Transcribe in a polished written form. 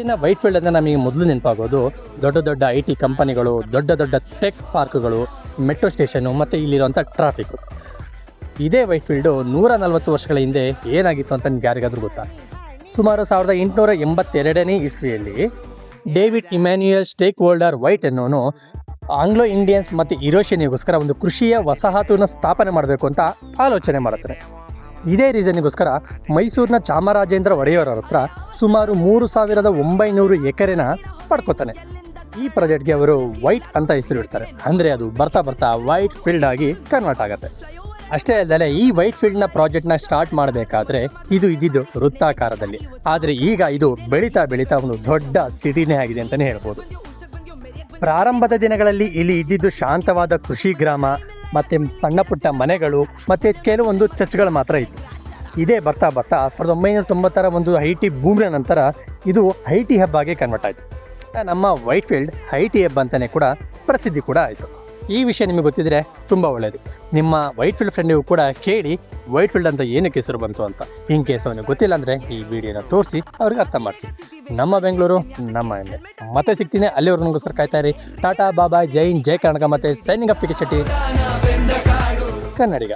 ಇನ್ನು white field ಅಂದರೆ ನಮಗೆ ಮೊದಲು ನೆನಪಾಗೋದು ದೊಡ್ಡ ದೊಡ್ಡ IT ಕಂಪನಿಗಳು, ದೊಡ್ಡ ದೊಡ್ಡ ಟೆಕ್ ಪಾರ್ಕ್ಗಳು, ಮೆಟ್ರೋ ಸ್ಟೇಷನು ಮತ್ತು ಇಲ್ಲಿರುವಂಥ ಟ್ರಾಫಿಕ್ಕು. ಇದೇ ವೈಟ್ ಫೀಲ್ಡು 140 ವರ್ಷಗಳ ಹಿಂದೆ ಏನಾಗಿತ್ತು ಅಂತ ನಿಮ್ಗೆ ಯಾರಿಗಾದ್ರೂ ಗೊತ್ತಾ? ಸುಮಾರು 1882ನೇ ಇಸ್ವಿಯಲ್ಲಿ David Emmanuel Stakeholder White ಅನ್ನೋನು ಆಂಗ್ಲೋ ಇಂಡಿಯನ್ಸ್ ಮತ್ತು ಯುರೋಷಿಯನ್ಗೋಸ್ಕರ ಒಂದು ಕೃಷಿಯ ವಸಾಹತುನ ಸ್ಥಾಪನೆ ಮಾಡಬೇಕು ಅಂತ ಆಲೋಚನೆ ಮಾಡುತ್ತಾರೆ. ಇದೇ ರೀಸನ್ಗೋಸ್ಕರ ಮೈಸೂರಿನ ಚಾಮರಾಜೇಂದ್ರ ಒಡೆಯರವ್ರ ಹತ್ರ ಸುಮಾರು 3900 ಎಕರೆನ ಪಡ್ಕೋತಾನೆ. ಈ ಪ್ರಾಜೆಕ್ಟ್ಗೆ ಅವರು ವೈಟ್ ಅಂತ ಹೆಸರಿಡ್ತಾರೆ. ಅಂದರೆ ಅದು ಬರ್ತಾ ಬರ್ತಾ ವೈಟ್ ಫೀಲ್ಡ್ ಆಗಿ ಕನ್ವರ್ಟ್ ಆಗುತ್ತೆ. ಅಷ್ಟೇ ಅಲ್ಲದೆ ಈ ವೈಟ್ ಫೀಲ್ಡ್ನ ಪ್ರಾಜೆಕ್ಟ್ನ ಸ್ಟಾರ್ಟ್ ಮಾಡಬೇಕಾದ್ರೆ ಇದು ಇದ್ದಿದ್ದು ವೃತ್ತಾಕಾರದಲ್ಲಿ. ಆದರೆ ಈಗ ಇದು ಬೆಳೀತಾ ಬೆಳೀತಾ ಒಂದು ದೊಡ್ಡ ಸಿಟಿನೇ ಆಗಿದೆ ಅಂತಲೇ ಹೇಳ್ಬೋದು. ಪ್ರಾರಂಭದ ದಿನಗಳಲ್ಲಿ ಇಲ್ಲಿ ಇದ್ದಿದ್ದು ಶಾಂತವಾದ ಕೃಷಿ ಗ್ರಾಮ ಮತ್ತು ಸಣ್ಣ ಪುಟ್ಟ ಮನೆಗಳು ಮತ್ತು ಕೆಲವೊಂದು ಚರ್ಚ್ಗಳು ಮಾತ್ರ ಇತ್ತು. ಇದೇ ಬರ್ತಾ ಬರ್ತಾ 1990ರ ಒಂದು IT ಬೂಮ್ನ ನಂತರ ಇದು IT ಹಬ್ ಆಗಿ ಕನ್ವರ್ಟ್ ಆಯಿತು. ನಮ್ಮ ವೈಟ್ ಫೀಲ್ಡ್ IT ಹಬ್ ಅಂತಲೇ ಕೂಡ ಪ್ರಸಿದ್ಧಿ ಕೂಡ ಆಯಿತು. ಈ ವಿಷಯ ನಿಮಗೆ ಗೊತ್ತಿದ್ದರೆ ತುಂಬ ಒಳ್ಳೆಯದು. ನಿಮ್ಮ ವೈಟ್ ಫೀಲ್ಡ್ ಫ್ರೆಂಡಿಗೂ ಕೂಡ ಕೇಳಿ ವೈಟ್ ಫೀಲ್ಡ್ ಅಂತ ಏನಕ್ಕೆ ಹೆಸರು ಬಂತು ಅಂತ. ಇನ್ ಕೇಸ್ ಅವನಿಗೆ ಗೊತ್ತಿಲ್ಲ ಅಂದರೆ ಈ ವಿಡಿಯೋನ ತೋರಿಸಿ ಅವ್ರಿಗೆ ಅರ್ಥ ಮಾಡಿಸಿ. ನಮ್ಮ ಬೆಂಗಳೂರು ನಮ್ಮ ಹೆಮ್ಮೆ. ಮತ್ತೆ ಸಿಗ್ತೀನಿ, ಅಲ್ಲಿವರೆಗೋಸ್ಕರ ಕಾಯ್ತಾ ಇರಿ. ಟಾಟಾ ಬಾಬಾಯ್, ಜೈ ಹಿಂದ್, ಜೈ ಕರ್ನಾಟಕ. ಮತ್ತು ಸೈನಿಂಗ್ ಅಪ್ ಟಿಕೆಟ್ ಕನ್ನಡಿಗ.